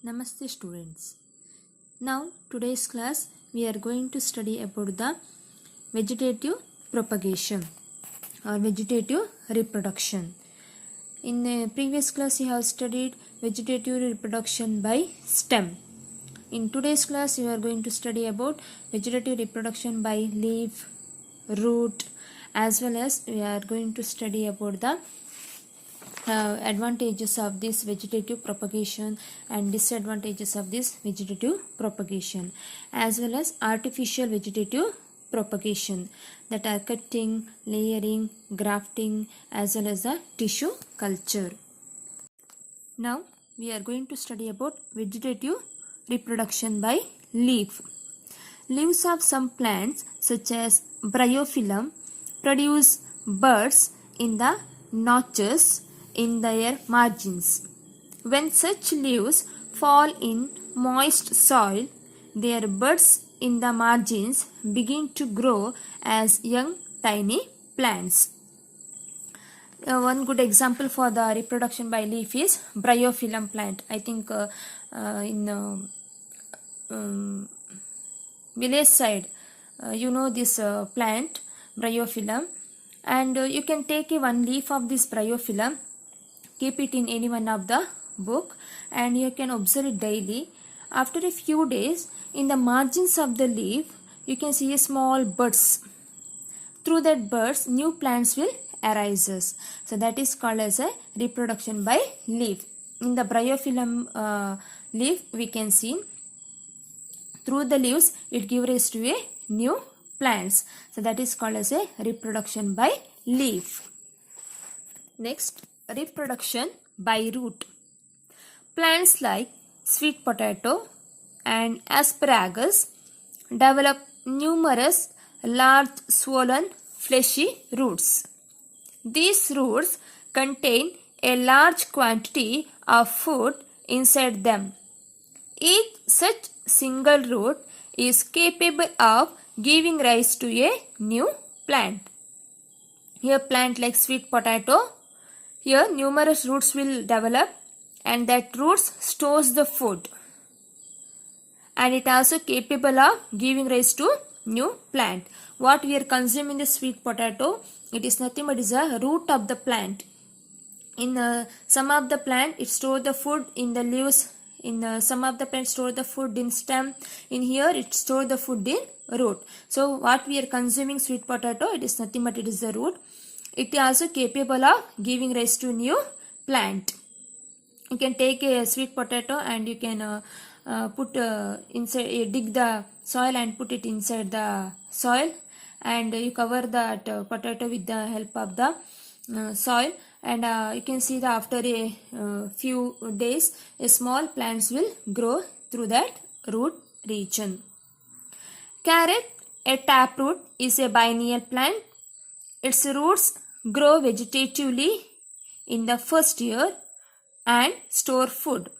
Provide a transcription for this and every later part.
Namaste students. Now today's class we are going to study about the vegetative propagation or vegetative reproduction. In the previous class we have studied vegetative reproduction by stem. In today's class we are going to study about vegetative reproduction by leaf, root, as well as we are going to study about the advantages of this vegetative propagation and disadvantages of this vegetative propagation, as well as artificial vegetative propagation, that are cutting, layering, grafting, as well as the tissue culture. Now we are going to study about vegetative reproduction by leaf. Leaves of some plants such as bryophyllum produce buds in the notches in their margins. When such leaves fall in moist soil, their buds in the margins begin to grow as young tiny plants. One good example for the reproduction by leaf is bryophyllum plant. I think in village side you know this plant bryophyllum, and you can take one leaf of this bryophyllum, keep it in any one of the book, and you can observe it daily. After a few days, in the margins of the leaf you can see a small buds. Through that buds new plants will arise. So that is called as a reproduction by leaf. In the bryophyllum leaf we can see through the leaves it gives rise to a new plants. So that is called as a reproduction by leaf. Next, reproduction by root. Plants like sweet potato and asparagus develop numerous large swollen fleshy roots. These roots contain a large quantity of food inside them. Each such single root is capable of giving rise to a new plant. Here plant like sweet potato, here numerous roots will develop and that roots stores the food, and it also capable of giving rise to new plant. What we are consuming the sweet potato, it is nothing but is a root of the plant. In some of the plant it store the food in the leaves, in some of the plants store the food in stem, in here it store the food in root. So what we are consuming sweet potato, it is nothing but it is the root. It is also capable of giving rise to new plant. You can take a sweet potato and you can put inside, dig the soil and put it inside the soil, and you cover that potato with the help of the soil, and you can see that after a few days a small plants will grow through that root region. Carrot, a taproot, is a biennial plant. Its roots grow vegetatively in the first year and store food.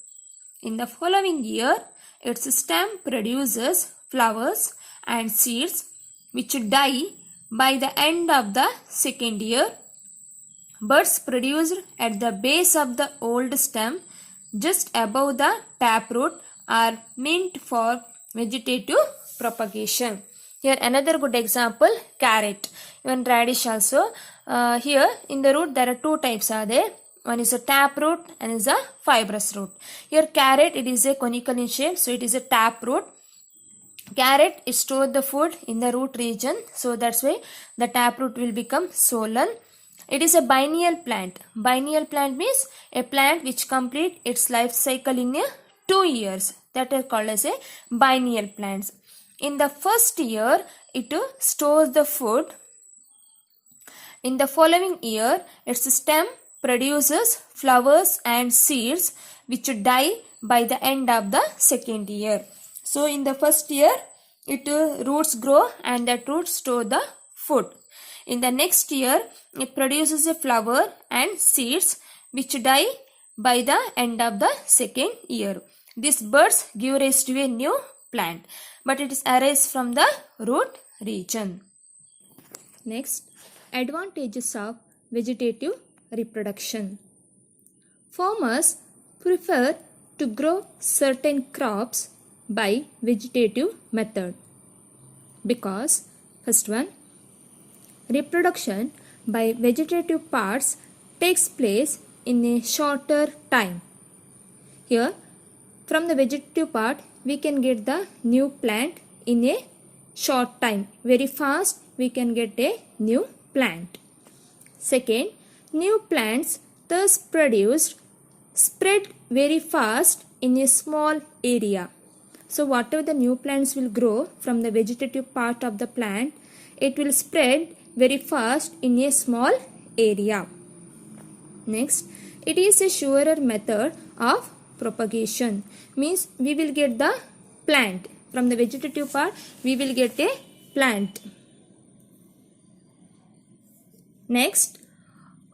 In the following year, its stem produces flowers and seeds which die by the end of the second year. Buds produced at the base of the old stem just above the taproot are meant for vegetative propagation. Here another good example, carrot, even radish also. Here in the root there are two types are there. One is a taproot and is a fibrous root. Here carrot, it is a conical in shape, so it is a taproot. Carrot, it stores the food in the root region, so that's why the taproot will become swollen. It is a biennial plant. Biennial plant means a plant which complete its life cycle in 2 years. That is called as a biennial plants. In the first year, it stores the food. In the following year, its stem produces flowers and seeds which die by the end of the second year. So in the first year, it roots grow and that roots store the food. In the next year, it produces a flower and seeds which die by the end of the second year. These buds give rise to a new plant, but it is arise from the root region. Next, advantages of vegetative reproduction. Farmers prefer to grow certain crops by vegetative method? Because first one, reproduction by vegetative parts takes place in a shorter time. Here, from the vegetative part, we can get the new plant in a short time. Very fast, we can get a new plant. Second, new plants thus produced spread very fast in a small area. So whatever the new plants will grow from the vegetative part of the plant, it will spread very fast in a small area. Next, it is a surer method of propagation. Means we will get the plant. From the vegetative part, we will get a plant. Next,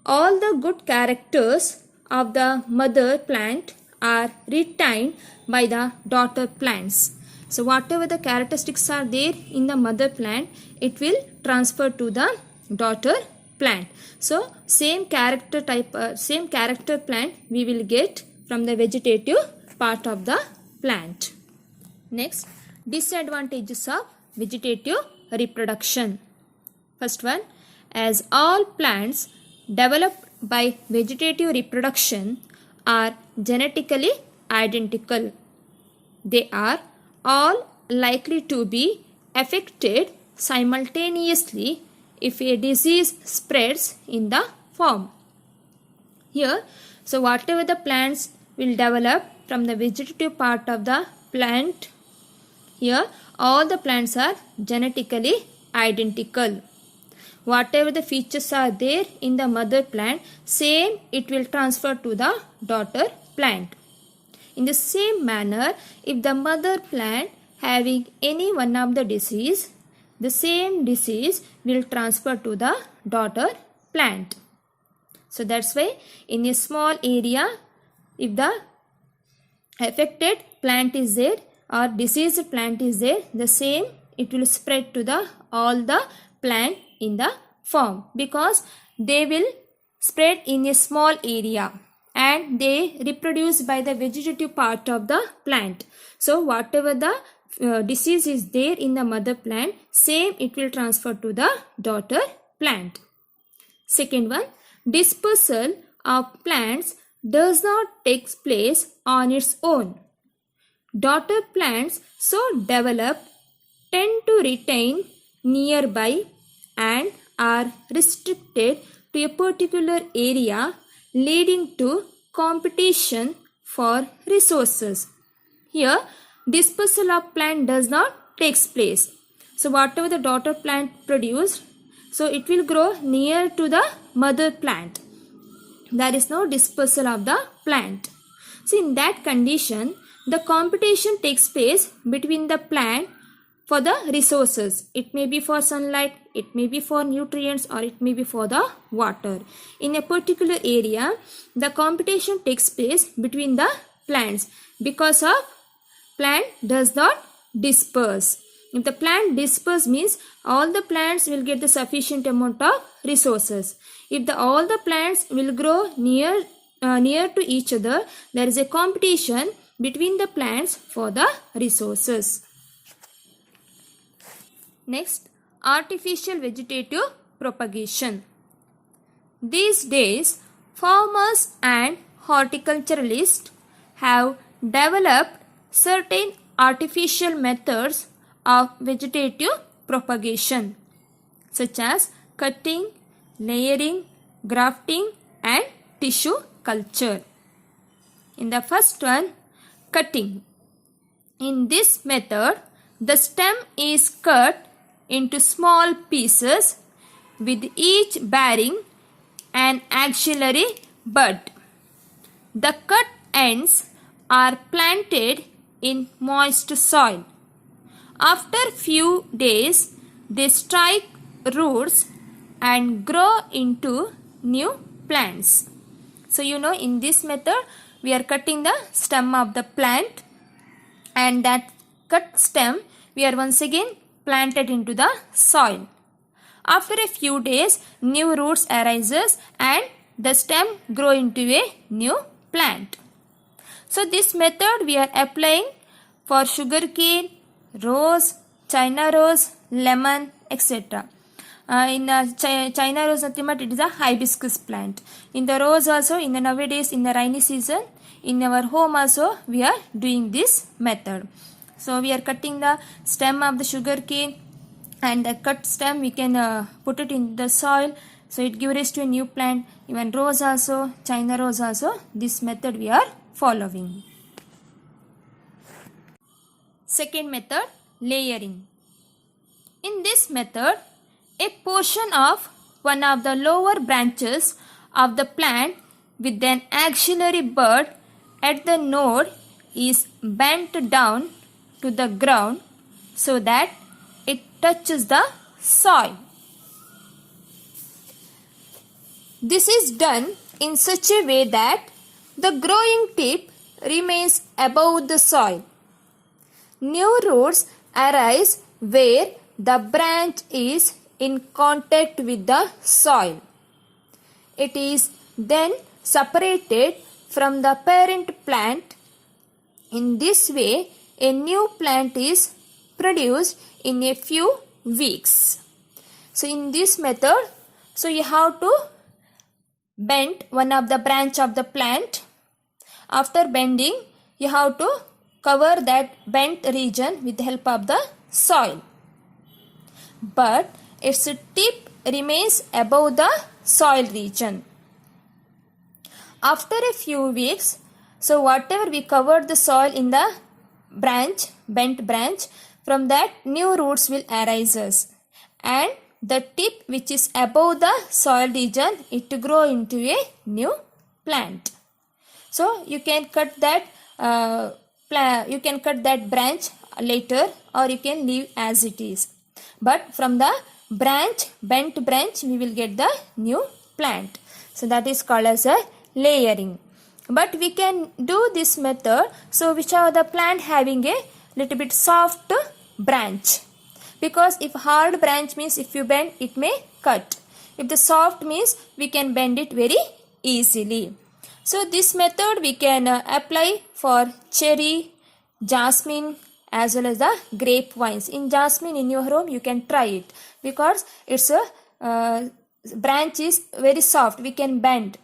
all the good characters of the mother plant are retained by the daughter plants. So whatever the characteristics are there in the mother plant, it will transfer to the daughter plant. So same character plant we will get from the vegetative part of the plant. Next, disadvantages of vegetative reproduction. First one, as all plants developed by vegetative reproduction are genetically identical, they are all likely to be affected simultaneously if a disease spreads in the farm. Here, so whatever the plants will develop from the vegetative part of the plant, here all the plants are genetically identical. Whatever the features are there in the mother plant, same it will transfer to the daughter plant. In the same manner, if the mother plant having any one of the disease, the same disease will transfer to the daughter plant. So that's why in a small area, if the affected plant is there or diseased plant is there, the same it will spread to the all the plant in the farm, because they will spread in a small area and they reproduce by the vegetative part of the plant. So whatever the disease is there in the mother plant, same it will transfer to the daughter plant. Second one, dispersal of plants does not take place on its own. Daughter plants so developed tend to retain nearby and are restricted to a particular area, leading to competition for resources. Here, dispersal of plant does not takes place. So whatever the daughter plant produced, so it will grow near to the mother plant. There is no dispersal of the plant. So in that condition, the competition takes place between the plant for the resources. It may be for sunlight, it may be for nutrients, or it may be for the water. In a particular area, the competition takes place between the plants because of plant does not disperse. If the plant disperse means all the plants will get the sufficient amount of resources. If all the plants will grow near to each other, there is a competition between the plants for the resources. Next, artificial vegetative propagation. These days, farmers and horticulturalists have developed certain artificial methods of vegetative propagation, such as cutting, layering, grafting, and tissue culture. In the first one, cutting. In this method, the stem is cut into small pieces with each bearing an axillary bud. The cut ends are planted in moist soil. After few days, they strike roots and grow into new plants. So in this method, we are cutting the stem of the plant, and that cut stem we are once again planted into the soil. After a few days, new roots arises and the stem grow into a new plant. So this method we are applying for sugarcane, rose, China rose, lemon, etc. In China rose, nothing but it is a hibiscus plant. In the rose also, in the nowadays in the rainy season, in our home also we are doing this method. So we are cutting the stem of the sugarcane, and the cut stem we can put it in the soil, so it gives rise to a new plant. Even rose also, China rose also, this method we are following. Second method, layering. In this method, a portion of one of the lower branches of the plant with an axillary bud at the node is bent down to the ground so that it touches the soil. This is done in such a way that the growing tip remains above the soil. New roots arise where the branch is in contact with the soil. It is then separated from the parent plant. In this way, a new plant is produced in a few weeks. So in this method, so you have to bend one of the branch of the plant. After bending, you have to cover that bent region with the help of the soil. But its tip remains above the soil region. After a few weeks, so whatever we covered the soil in the branch, bent branch, from that new roots will arise, and the tip which is above the soil region, it to grow into a new plant. So you can cut that branch later, or you can leave as it is. But from the bent branch, we will get the new plant. So that is called as a layering. But we can do this method, so which are the plant having a little bit soft branch. Because if hard branch means if you bend, it may cut. If the soft means we can bend it very easily. So this method we can apply for cherry, jasmine, as well as the grape vines. In jasmine in your home you can try it, because its branch is very soft, we can bend.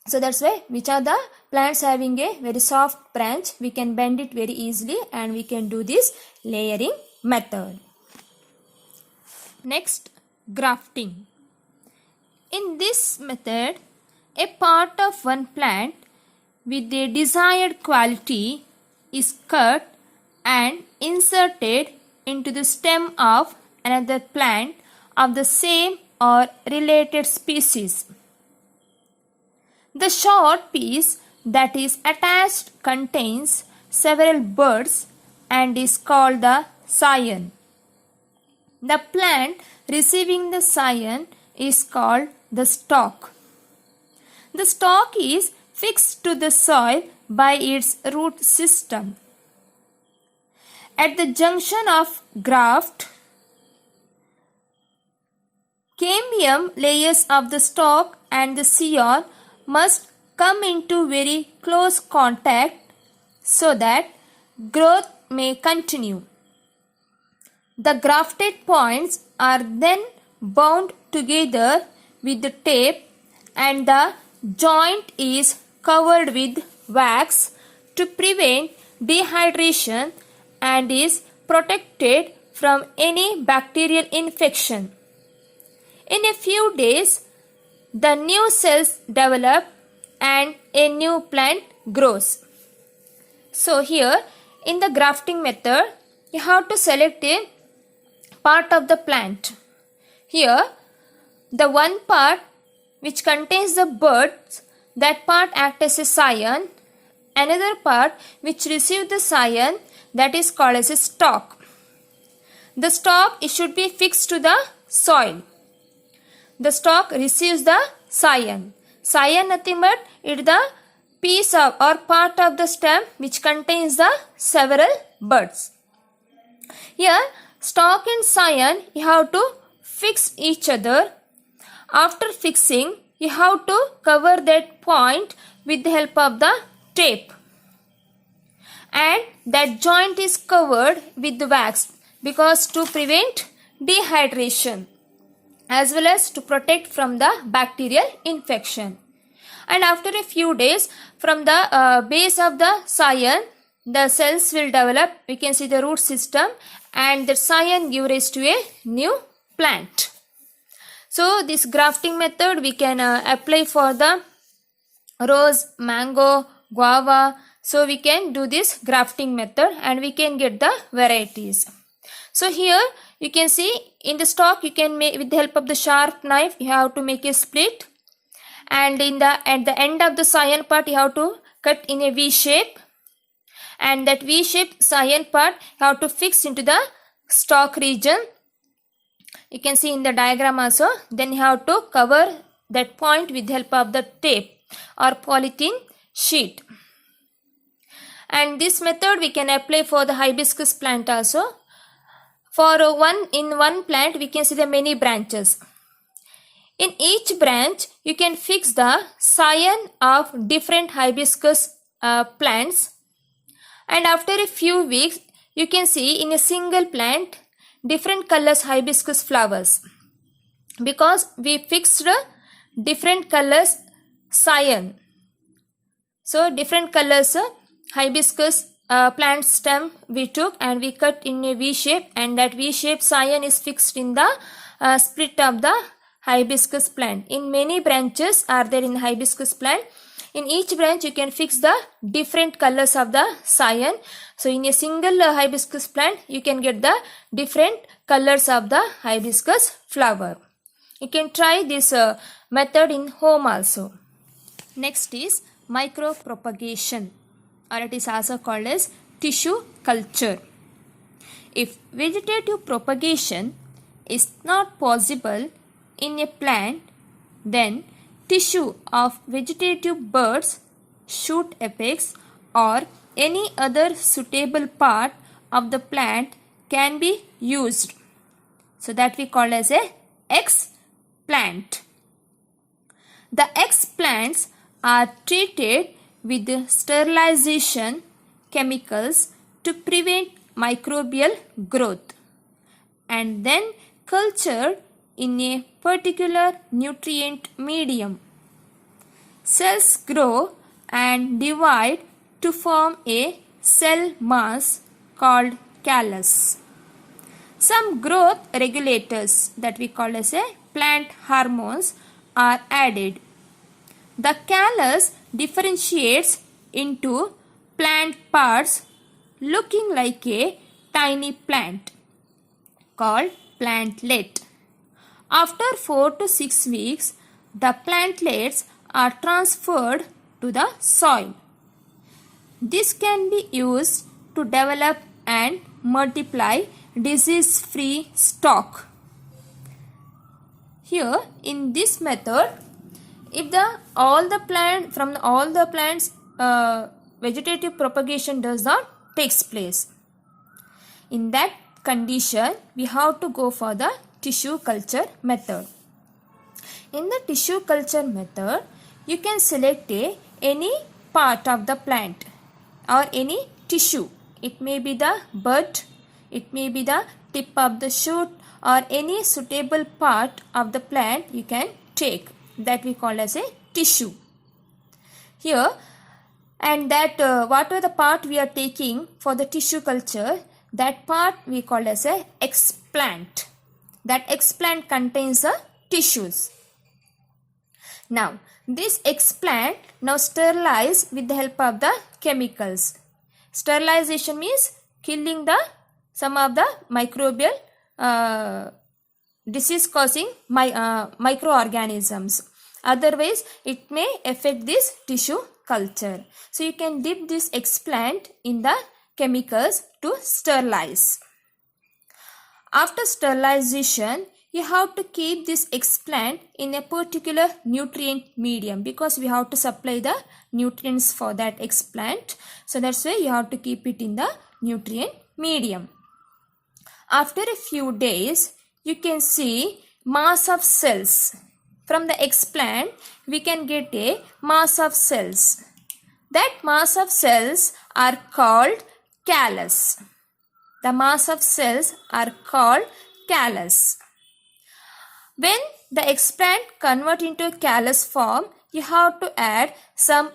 So that's why which are the plants having a very soft branch, we can bend it very easily, and we can do this layering method. Next, grafting. In this method, a part of one plant with a desired quality is cut and inserted into the stem of another plant of the same or related species. The short piece that is attached contains several buds and is called the scion. The plant receiving the scion is called the stalk. The stalk is fixed to the soil by its root system. At the junction of graft, cambium layers of the stalk and the scion must come into very close contact so that growth may continue. The grafted points are then bound together with the tape, and the joint is covered with wax to prevent dehydration and is protected from any bacterial infection. In a few days, the new cells develop and a new plant grows. So here in the grafting method, you have to select a part of the plant. Here the one part which contains the buds, that part acts as a scion. Another part which receives the scion, that is called as a stalk. The stalk, it should be fixed to the soil. The stalk receives the scion. Scion nothing but it is the piece of or part of the stem which contains the several buds. Here stalk and scion, you have to fix each other. After fixing, you have to cover that point with the help of the tape. and that joint is covered with the wax because to prevent dehydration as well as to protect from the bacterial infection. And after a few days, from the base of the scion, the cells will develop. We can see the root system, and the scion give rise to a new plant. So this grafting method we can apply for the rose, mango, guava. So we can do this grafting method and we can get the varieties. So here you can see in the stalk you can make with the help of the sharp knife you have to make a split, and at the end of the scion part you have to cut in a V shape, and that V shaped scion part you have to fix into the stalk region. You can see in the diagram also. Then you have to cover that point with the help of the tape or polythene sheet. And this method we can apply for the hibiscus plant also. For one plant we can see the many branches. In each branch you can fix the scion of different hibiscus plants, and after a few weeks you can see in a single plant different colors hibiscus flowers because we fixed different colors scion. So different colors hibiscus plant stem we took and we cut in a V shape, and that V shape scion is fixed in the split of the hibiscus plant. In many branches are there in the hibiscus plant. In each branch you can fix the different colors of the scion. So in a single hibiscus plant you can get the different colors of the hibiscus flower. You can try this method in home also. Next is micropropagation, or it is also called as tissue culture. If vegetative propagation is not possible in a plant, then tissue of vegetative buds, shoot apex or any other suitable part of the plant can be used. So that we call as a explant. The explants are treated with sterilization chemicals to prevent microbial growth and then cultured in a particular nutrient medium. Cells grow and divide to form a cell mass called callus. Some growth regulators that we call as a plant hormones are added. The callus differentiates into plant parts looking like a tiny plant called plantlet. After 4 to 6 weeks, the plantlets are transferred to the soil. This can be used to develop and multiply disease-free stock. Here in this method, if all the plants vegetative propagation does not takes place, in that condition we have to go for the tissue culture method. In the tissue culture method, you can select any part of the plant or any tissue. It may be the bud, it may be the tip of the shoot, or any suitable part of the plant you can take. That we call as a tissue. Here, and that whatever the part we are taking for the tissue culture, that part we call as a explant. That explant contains the tissues. Now, this explant now sterilize with the help of the chemicals. Sterilization means killing some of the microbial disease causing microorganisms. Otherwise, it may affect this tissue culture. So, you can dip this explant in the chemicals to sterilize. After sterilization, you have to keep this explant in a particular nutrient medium because we have to supply the nutrients for that explant. So, that's why you have to keep it in the nutrient medium. After a few days, you can see mass of cells. From the explant, we can get a mass of cells. That mass of cells are called callus. The mass of cells are called callus. When the explant convert into a callus form, you have to add some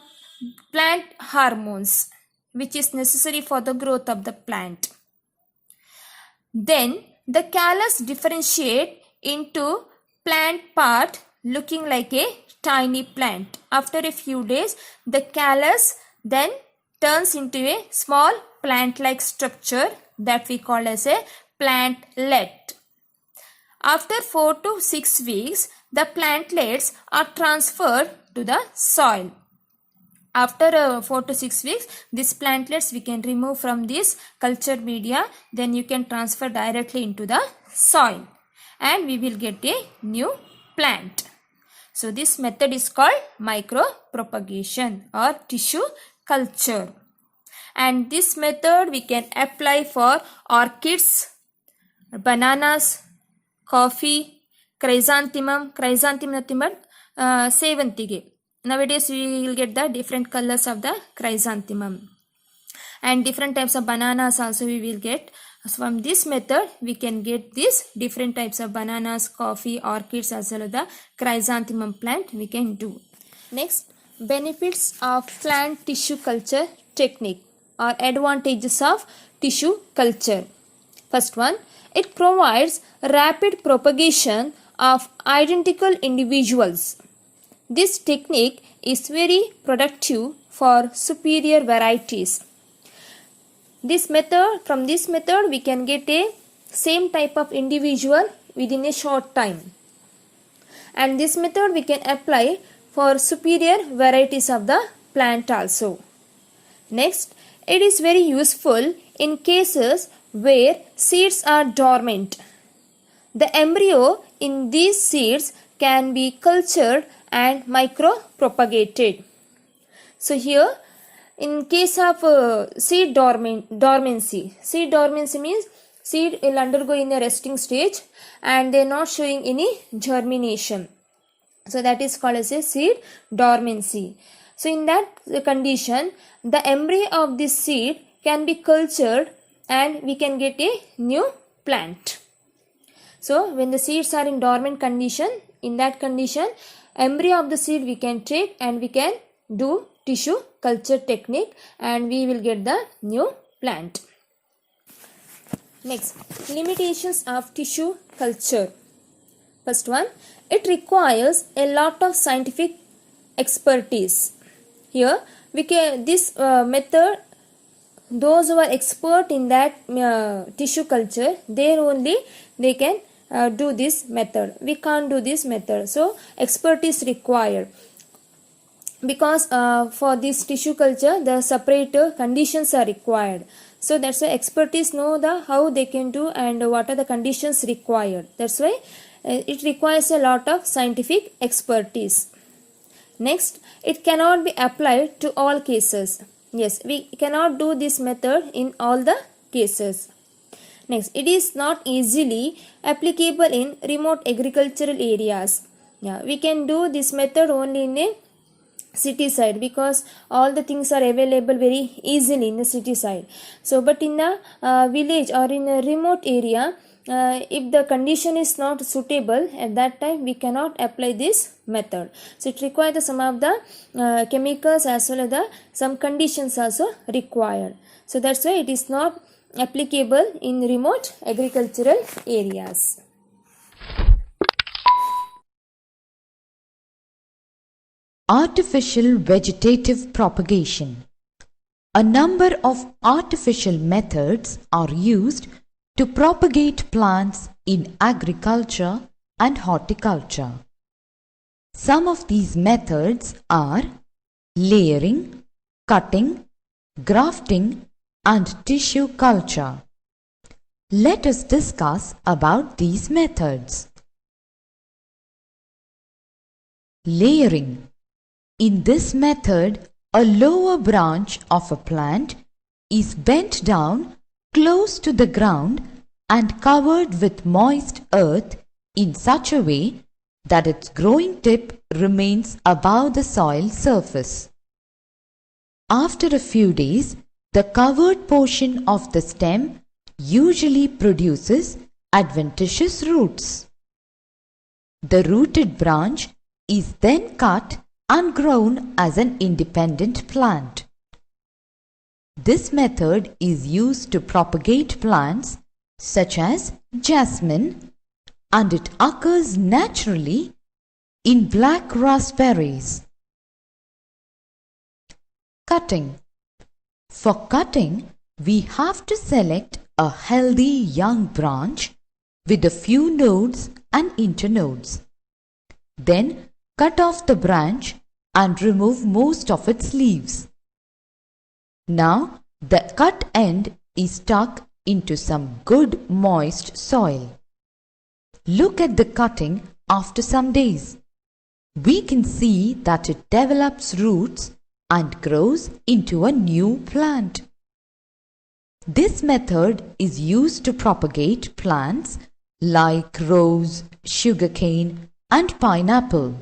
plant hormones which is necessary for the growth of the plant. Then the callus differentiate into plant part looking like a tiny plant. After a few days, the callus then turns into a small plant-like structure that we call as a plantlet. After 4 to 6 weeks, the plantlets are transferred to the soil. After 4 to 6 weeks, these plantlets we can remove from this culture media. Then you can transfer directly into the soil and we will get a new plant. So this method is called micropropagation or tissue culture. And this method we can apply for orchids, bananas, coffee, chrysanthemum nothing but sevantige. Nowadays we will get the different colors of the chrysanthemum. And different types of bananas also we will get. So from this method we can get these different types of bananas, coffee, orchids as well as the chrysanthemum plant we can do. Next, benefits of plant tissue culture technique or advantages of tissue culture. First one, it provides rapid propagation of identical individuals. This technique is very productive for superior varieties. From this method we can get a same type of individual within a short time. And this method we can apply for superior varieties of the plant also. Next, it is very useful in cases where seeds are dormant. The embryo in these seeds can be cultured and micropropagated. So here in case of seed dormancy means seed will undergo in a resting stage and they are not showing any germination. So that is called as a seed dormancy. So in that condition, the embryo of this seed can be cultured and we can get a new plant. So when the seeds are in dormant condition, in that condition, embryo of the seed we can take and we can do tissue culture technique and we will get the new plant. Next, limitations of tissue culture. First one, it requires a lot of scientific expertise. Here we can this method, those who are expert in that tissue culture, they can do this method. We can't do this method. So expertise required. Because for this tissue culture the separate conditions are required. So that's why expertise know how they can do and what are the conditions required. That's why it requires a lot of scientific expertise. Next, it cannot be applied to all cases. Yes, we cannot do this method in all the cases. Next, it is not easily applicable in remote agricultural areas. Yeah, we can do this method only in a city side because all the things are available very easily in the city side. So but in the village or in a remote area, if the condition is not suitable at that time, we cannot apply this method. So it requires some of the chemicals as well as some conditions also required. So that's why it is not applicable in remote agricultural areas. Artificial vegetative propagation. A number of artificial methods are used to propagate plants in agriculture and horticulture. Some of these methods are layering, cutting, grafting, and tissue culture. Let us discuss about these methods. Layering. In this method, a lower branch of a plant is bent down close to the ground and covered with moist earth in such a way that its growing tip remains above the soil surface. After a few days, the covered portion of the stem usually produces adventitious roots. The rooted branch is then cut and grown as an independent plant. This method is used to propagate plants such as jasmine, and it occurs naturally in black raspberries. Cutting. For cutting, we have to select a healthy young branch with a few nodes and internodes. Then cut off the branch and remove most of its leaves. Now the cut end is stuck into some good moist soil. Look at the cutting after some days. We can see that it develops roots and grows into a new plant. This method is used to propagate plants like rose, sugarcane, and pineapple.